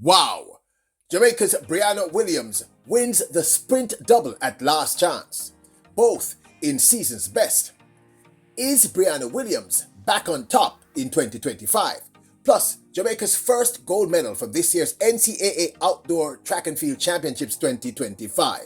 Wow! Jamaica's Briana Williams wins the sprint double at last chance, both in season's best. Is Briana Williams back on top in 2025? Plus, Jamaica's first gold medal from this year's NCAA Outdoor Track and Field Championships 2025.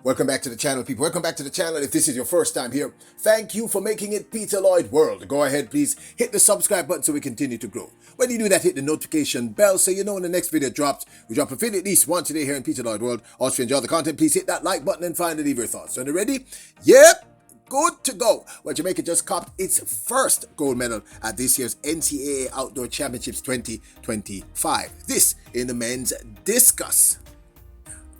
Welcome back to the channel, people. Welcome back to the channel. If this is your first time here, thank you for making it Peter Lloyd World. Go ahead, please hit the subscribe button so we continue to grow. When you do that, hit the notification bell so you know when the next video drops. We drop a video at least once a day here in Peter Lloyd World. Also, if you enjoy the content, please hit that like button and finally leave your thoughts. So, are you ready? Yep. Good to go. Well, Jamaica just copped its first gold medal at this year's NCAA Outdoor Championships 2025. This in the men's discus.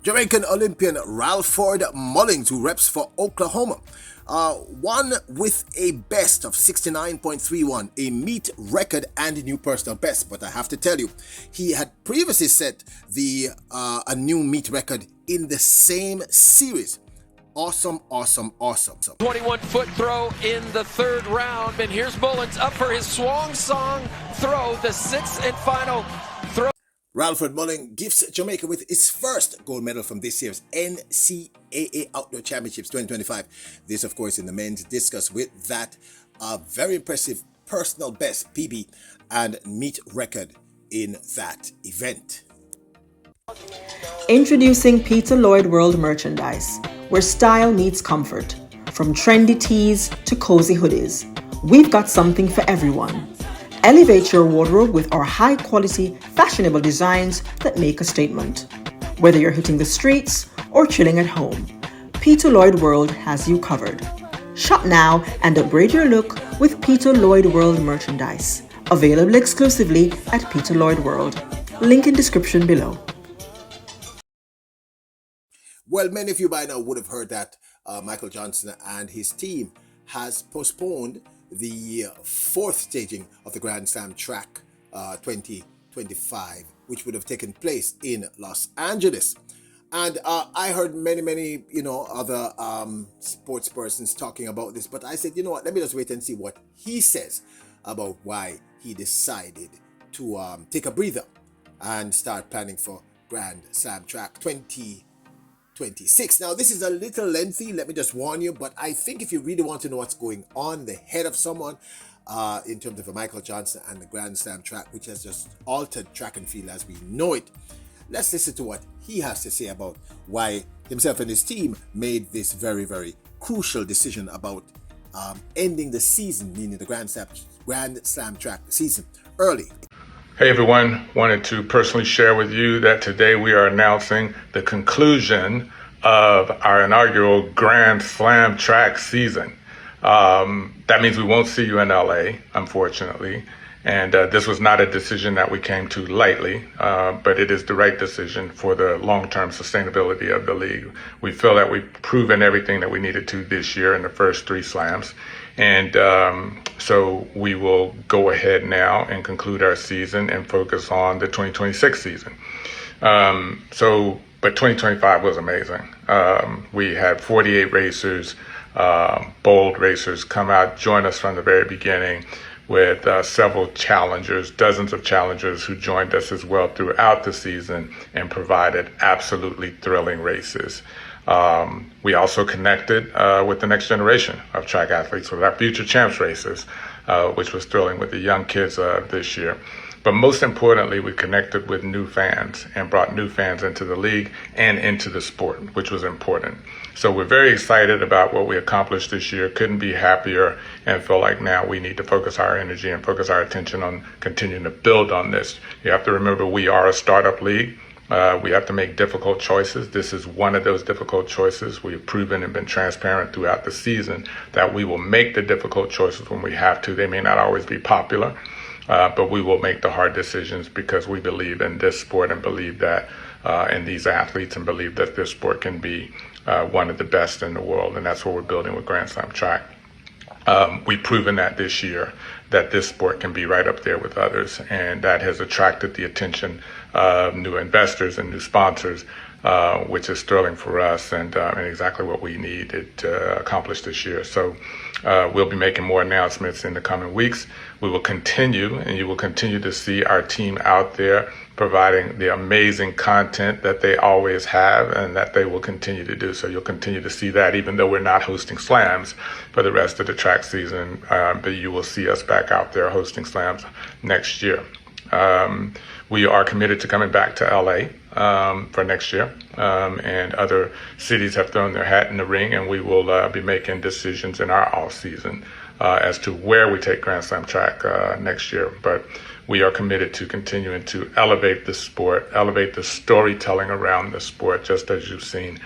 Jamaican Olympian Ralford Mullings, who reps for Oklahoma, won with a best of 69.31, a meet record and a new personal best. But I have to tell you, he had previously set a new meet record in the same series. Awesome. 21-foot throw in the third round, and here's Mullins up for his swan song throw, the sixth and final throw. Ralford Mullins gifts Jamaica with its first gold medal from this year's NCAA Outdoor Championships 2025. This, of course, in the men's discus with that very impressive personal best PB and meet record in that event. Introducing Peter Lloyd World merchandise, where style meets comfort. From trendy tees to cozy hoodies, we've got something for everyone. Elevate your wardrobe with our high-quality, fashionable designs that make a statement. Whether you're hitting the streets or chilling at home, Peter Lloyd World has you covered. Shop now and upgrade your look with Peter Lloyd World merchandise. Available exclusively at Peter Lloyd World. Link in description below. Well, many of you by now would have heard that Michael Johnson and his team has postponed the fourth staging of the Grand Slam Track 2025, which would have taken place in Los Angeles. And I heard many, other sports persons talking about this, but I said, you know what, let me just wait and see what he says about why he decided to take a breather and start planning for Grand Slam Track 2026. Now, this is a little lengthy, let me just warn you, but I think if you really want to know what's going on in the head of someone in terms of a Michael Johnson and the Grand Slam Track, which has just altered track and field as we know it, let's listen to what he has to say about why himself and his team made this very crucial decision about ending the season, meaning the Grand Slam Track season, early. Hey everyone, wanted to personally share with you that today we are announcing the conclusion of our inaugural Grand Slam Track season. That means we won't see you in LA, unfortunately. And this was not a decision that we came to lightly, but it is the right decision for the long-term sustainability of the league. We feel that we've proven everything that we needed to this year in the first three slams. And so we will go ahead now and conclude our season and focus on the 2026 season. But 2025 was amazing. We had 48 racers, bold racers come out, join us from the very beginning, with several challengers, dozens of challengers who joined us as well throughout the season and provided absolutely thrilling races. We also connected with the next generation of track athletes with our Future Champs races, which was thrilling with the young kids this year. But most importantly, we connected with new fans and brought new fans into the league and into the sport, which was important. So we're very excited about what we accomplished this year, couldn't be happier, and feel like now we need to focus our energy and focus our attention on continuing to build on this. You have to remember we are a startup league. We have to make difficult choices. This is one of those difficult choices. We have proven and been transparent throughout the season that we will make the difficult choices when we have to. They may not always be popular, but we will make the hard decisions because we believe in this sport and believe that in these athletes and believe that this sport can be one of the best in the world. And that's what we're building with Grand Slam Track. We've proven that this year, that this sport can be right up there with others, and that has attracted the attention of new investors and new sponsors which is sterling for us and exactly what we needed to accomplish this year. So we'll be making more announcements in the coming weeks. We will continue, and you will continue to see our team out there providing the amazing content that they always have and that they will continue to do. So you'll continue to see that, even though we're not hosting slams for the rest of the track season, but you will see us back out there hosting slams next year. We are committed to coming back to LA for next year, and other cities have thrown their hat in the ring, and we will be making decisions in our off season as to where we take Grand Slam track next year. But we are committed to continuing to elevate the sport, elevate the storytelling around the sport, just as you've seen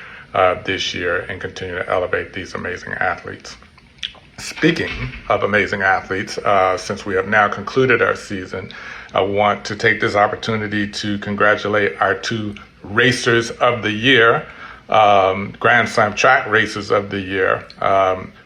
this year, and continue to elevate these amazing athletes. Speaking of amazing athletes, since we have now concluded our season, I want to take this opportunity to congratulate our two racers of the year, Grand Slam track racers of the year.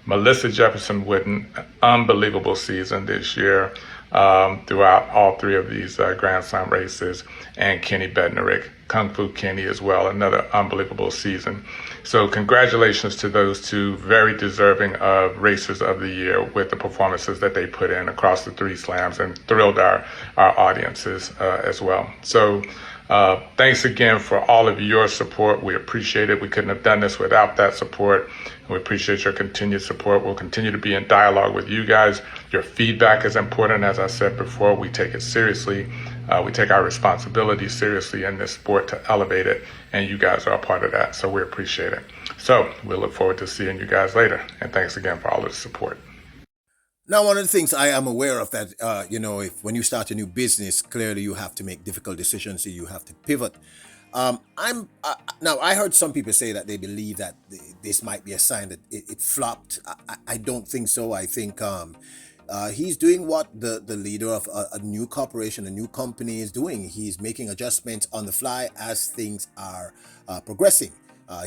Melissa Jefferson with an unbelievable season this year throughout all three of these Grand Slam races, and Kenny Bednarek, Kung Fu Kenny as well, another unbelievable season. So congratulations to those two, very deserving of Racers of the Year with the performances that they put in across the three slams, and thrilled our audiences as well. So thanks again for all of your support. We appreciate it. We couldn't have done this without that support. We appreciate your continued support. We'll continue to be in dialogue with you guys. Your feedback is important. As I said before, we take it seriously. We take our responsibility seriously in this sport to elevate it, and you guys are a part of that, so we appreciate it. So we look forward to seeing you guys later, and thanks again for all of the support. Now, one of the things I am aware of that, if when you start a new business, clearly you have to make difficult decisions, so you have to pivot. Now, I heard some people say that they believe that this might be a sign that it flopped. I don't think so. I think he's doing what the leader of a new corporation, a new company is doing. He's making adjustments on the fly as things are progressing.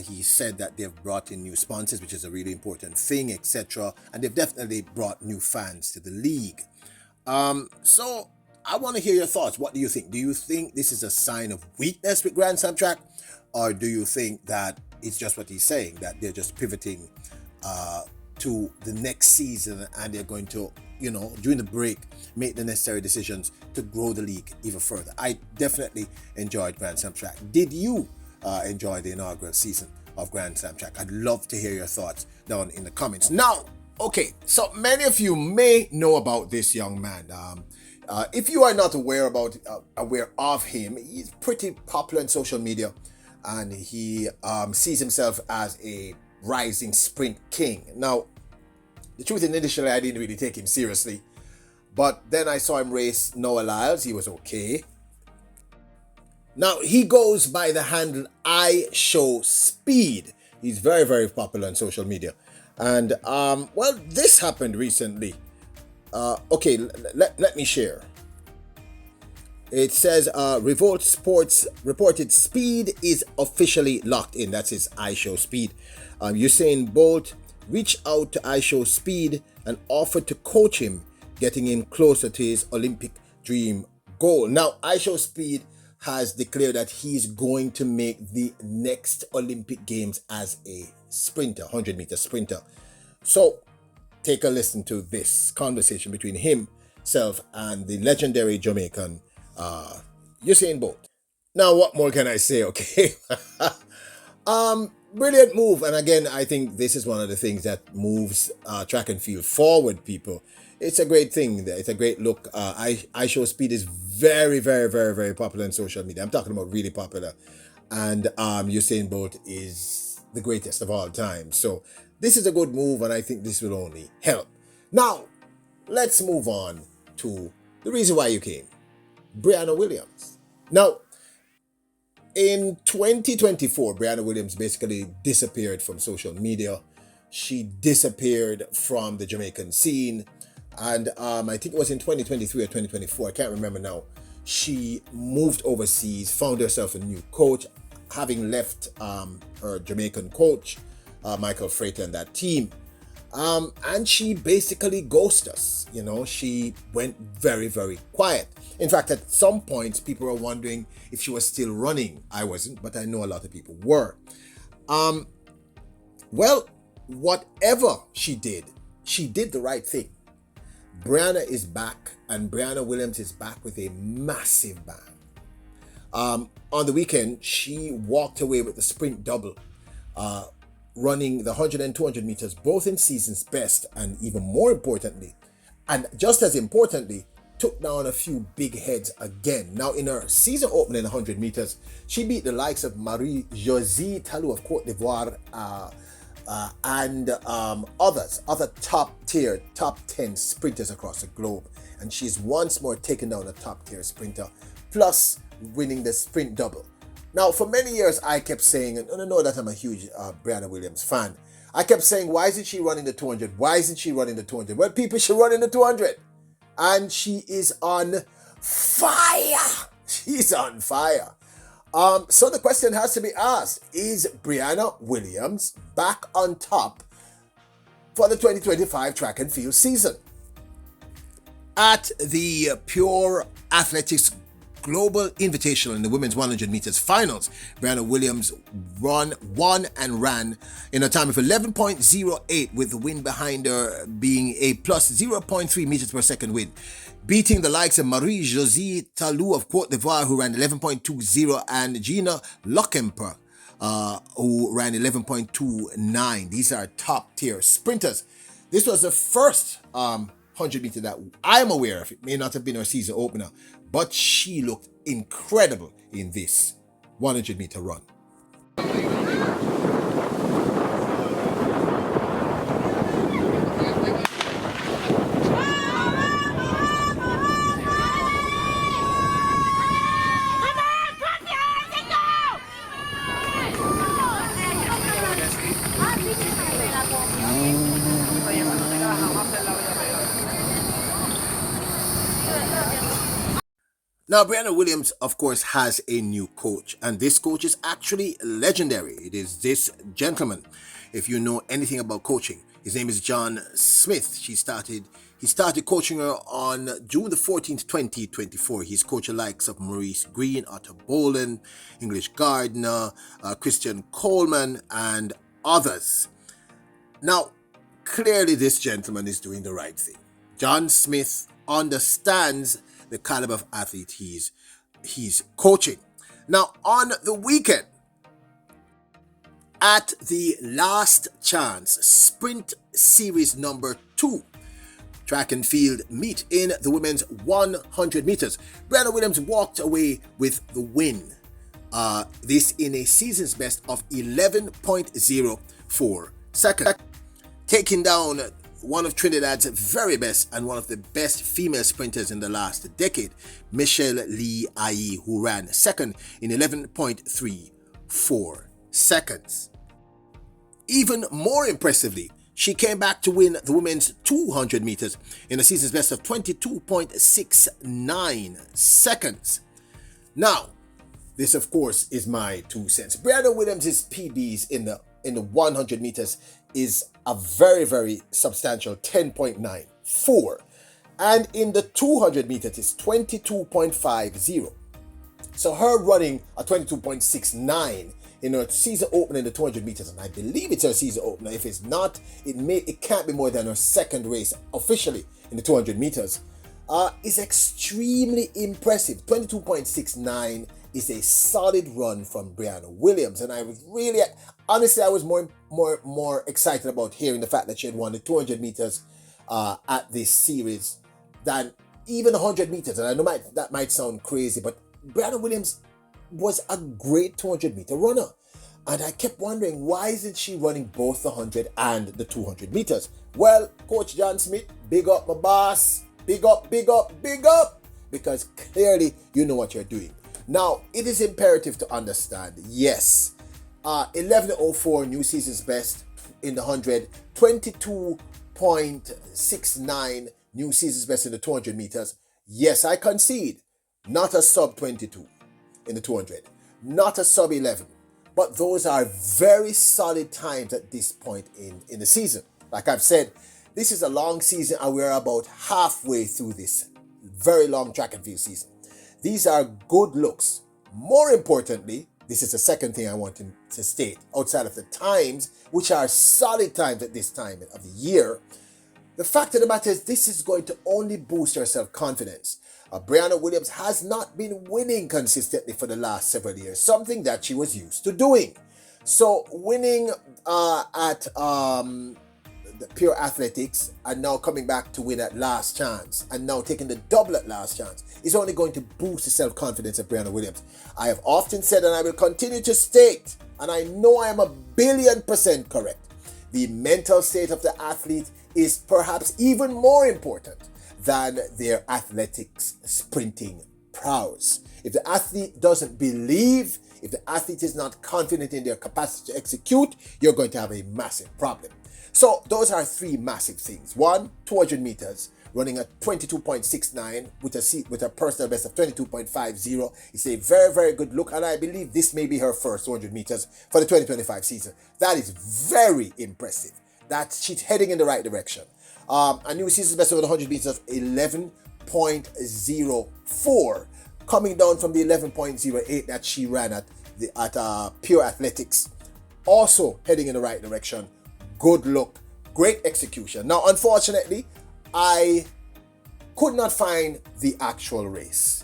He said that they've brought in new sponsors, which is a really important thing, etc. And they've definitely brought new fans to the league. So I want to hear your thoughts. What do you think? Do you think this is a sign of weakness with Grand Slam track? Or do you think that it's just what he's saying, that they're just pivoting to the next season, and they're going to, during the break, make the necessary decisions to grow the league even further? I definitely enjoyed Grand Slam track. Did you enjoy the inaugural season of Grand Slam track? I'd love to hear your thoughts down in the comments. Now, okay, so many of you may know about this young man. If you are not aware of him, he's pretty popular on social media, and he sees himself as a rising sprint king. Now, the truth is, initially I didn't really take him seriously, but then I saw him race Noah Lyles. He was okay. Now, he goes by the handle I Show Speed. He's very, very popular on social media. And, this happened recently. Okay, let me share. It says, Revolt Sports reported Speed is officially locked in. That's his I Show Speed. Usain Bolt reached out to I Show Speed and offered to coach him, getting him closer to his Olympic dream goal. Now, I Show Speed has declared that he's going to make the next Olympic Games as a sprinter, 100-meter sprinter. So, take a listen to this conversation between himself and the legendary Jamaican Usain Bolt. Now, what more can I say, okay? Brilliant move. And again, I think this is one of the things that moves track and field forward, people. It's a great thing. It's a great look. I Show Speed is very, very, very, very popular on social media. I'm talking about really popular. And Usain Bolt is the greatest of all time. So this is a good move, and I think this will only help. Now, let's move on to the reason why you came. Briana Williams. Now, in 2024, Briana Williams basically disappeared from social media. She disappeared from the Jamaican scene. And I think it was in 2023 or 2024, I can't remember now. She moved overseas, found herself a new coach, having left her Jamaican coach, Michael Frater, and that team. And she basically ghosted us. You know, she went very, very quiet. In fact, at some points, people were wondering if she was still running. I wasn't, but I know a lot of people were. Well, whatever she did the right thing. Briana is back, and Briana Williams is back with a massive bang. On the weekend, she walked away with the sprint double, running the 100 and 200 meters, both in season's best, and even more importantly, and just as importantly, took down a few big heads again. Now, in her season opening 100 meters, she beat the likes of Marie-Josée Talou of Côte d'Ivoire and other top-tier, top 10 sprinters across the globe. And she's once more taken down a top-tier sprinter, plus winning the sprint double. Now, for many years, I kept saying, and I know that I'm a huge Briana Williams fan, I kept saying, why isn't she running the 200? Why isn't she running the 200? Well, people should run in the 200. And she is on fire. She's on fire. So the question has to be asked, is Briana Williams back on top for the 2025 track and field season? At the Pure Athletics Global Invitational in the women's 100 meters finals, Briana Williams won and ran in a time of 11.08, with the win behind her being a plus 0.3 meters per second win, beating the likes of Marie-Josée Talou of Côte d'Ivoire, who ran 11.20, and Gina Lockemper, who ran 11.29. These are top tier sprinters. This was the first 100 meter that I am aware of. It may not have been her season opener, but she looked incredible in this 100 meter run. Now, Briana Williams, of course, has a new coach, and this coach is actually legendary. It is this gentleman. If you know anything about coaching, his name is John Smith. He started coaching her on June the 14th, 2024. He's coached the likes of Maurice Green, Otto Bolen, English Gardner, Christian Coleman, and others. Now, clearly this gentleman is doing the right thing. John Smith understands the caliber of athlete he's coaching. Now, on the weekend, at the Last Chance Sprint Series number 2 track and field meet in the women's 100 meters, Briana Williams walked away with the win. This in a season's best of 11.04 seconds, taking down one of Trinidad's very best and one of the best female sprinters in the last decade, Michelle Lee Ayi, who ran second in 11.34 seconds. Even more impressively, she came back to win the women's 200 meters in a season's best of 22.69 seconds. Now, this of course is my 2 cents. Briana Williams' PBs in the 100 meters is a very, very substantial 10.94. And in the 200 meters, it's 22.50. So her running a 22.69 in her season opener in the 200 meters, and I believe it's her season opener. If it's not, it can't be more than her second race officially in the 200 meters, is extremely impressive. 22.69 is a solid run from Briana Williams, and I was really, honestly, I was more excited about hearing the fact that she had won the 200 meters at this series than even 100 meters. And I know that might sound crazy, but Briana Williams was a great 200 meter runner, and I kept wondering, why isn't she running both the 100 and the 200 meters? Well, Coach John Smith, big up my boss, big up, because clearly you know what you're doing. Now, it is imperative to understand, yes, 11.04 new season's best in the 100, 22.69 new season's best in the 200 meters. Yes, I concede, not a sub 22 in the 200, not a sub 11, but those are very solid times at this point in the season. Like I've said, this is a long season and we're about halfway through this very long track and field season. These are good looks. More importantly, this is the second thing I want to state, outside of the times, which are solid times at this time of the year, the fact of the matter is this is going to only boost her self-confidence. Briana Williams has not been winning consistently for the last several years, something that she was used to doing. So winning at the Pure Athletics and now coming back to win at Last Chance and now taking the double at Last Chance is only going to boost the self-confidence of Briana Williams. I have often said, and I will continue to state, and I know I am 1,000,000,000% correct, the mental state of the athlete is perhaps even more important than their athletics sprinting prowess. If the athlete doesn't believe, if the athlete is not confident in their capacity to execute, you're going to have a massive problem. So those are three massive things. One, 200 meters, running at 22.69 with a personal best of 22.50. It's a very, very good look, and I believe this may be her first 200 meters for the 2025 season. That is very impressive. That she's heading in the right direction. A new season's best over the 100 meters of 11.04, coming down from the 11.08 that she ran at Pure Athletics. Also heading in the right direction. Good look, great execution. Now, unfortunately, I could not find the actual races.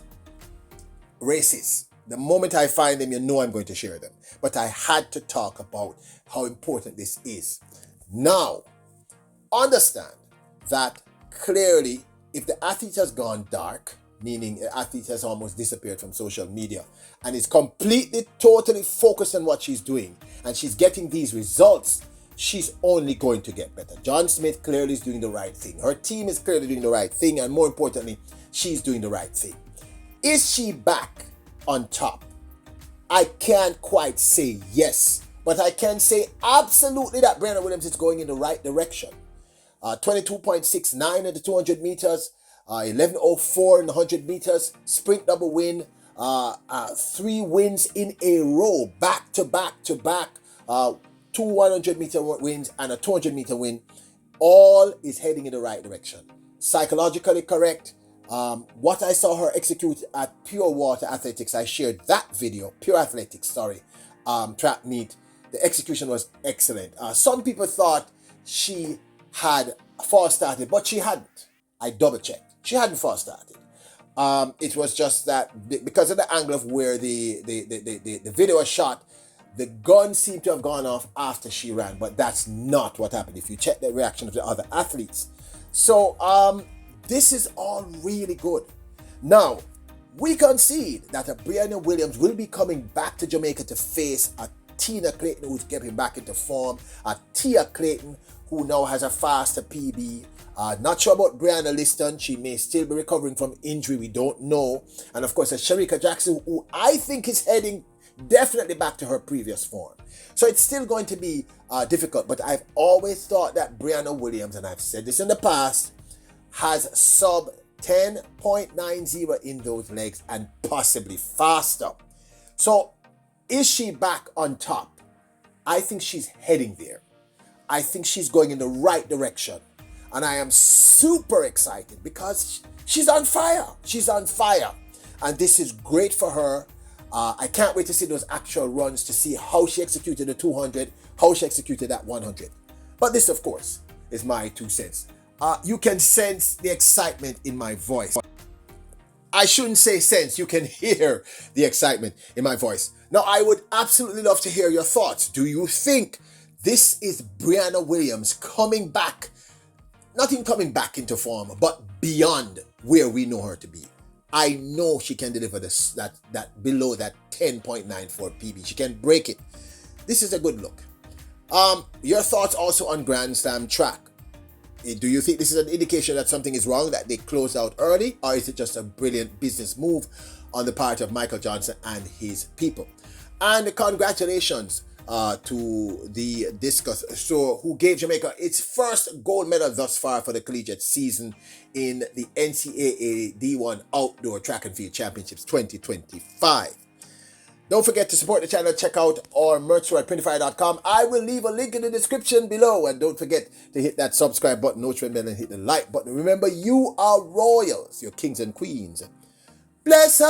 The moment I find them, you know I'm going to share them. But I had to talk about how important this is. Now, understand that clearly, if the athlete has gone dark, meaning the athlete has almost disappeared from social media and is completely, totally focused on what she's doing, and she's getting these results, she's only going to get better. John Smith clearly is doing the right thing. Her team is clearly doing the right thing, and more importantly, she's doing the right thing. Is she back on top? I can't quite say yes, but I can say absolutely that Briana Williams is going in the right direction. 22.69 in the 200 meters, 11.04 in the 100 meters, sprint double win, 3 wins in a row, back to back, 2 100 meter wins and a 200 meter win. All is heading in the right direction. Psychologically correct. What I saw her execute at Pure Water Athletics, I shared that video, Pure Athletics, track meet. The execution was excellent. Some people thought she had false started, but she hadn't. I double checked. She hadn't false started. It was just that because of the angle of where the video was shot, the gun seemed to have gone off after she ran, but that's not what happened if you check the reaction of the other athletes. So this is all really good. Now, we concede that Briana Williams will be coming back to Jamaica to face a Tina Clayton who's getting back into form, a Tia Clayton who now has a faster PB. Not sure about Brianna Liston. She may still be recovering from injury. We don't know. And of course, a Sharika Jackson, who I think is heading definitely back to her previous form. So it's still going to be difficult. But I've always thought that Briana Williams, and I've said this in the past, has sub 10.90 in those legs and possibly faster. So is she back on top? I think she's heading there. I think she's going in the right direction. And I am super excited because she's on fire. She's on fire. And this is great for her. I can't wait to see those actual runs to see how she executed the 200, how she executed that 100. But this, of course, is my 2 cents. You can sense the excitement in my voice. I shouldn't say sense. You can hear the excitement in my voice. Now, I would absolutely love to hear your thoughts. Do you think this is Briana Williams coming back? Not in coming back into form, but beyond where we know her to be. I know she can deliver that below that 10.94 PB. She can break it. This is a good look. Your thoughts also on Grand Slam track. Do you think this is an indication that something is wrong, that they closed out early, or is it just a brilliant business move on the part of Michael Johnson and his people? And congratulations to the discus thrower who gave Jamaica its first gold medal thus far for the collegiate season in the NCAA D1 Outdoor Track and Field Championships 2025. Don't forget to support the channel. Check out our merch store at printify.com. I will leave a link in the description below. And don't forget to hit that subscribe button, notification bell, and hit the like button. Remember, you are royals. You're kings and queens. Bless her.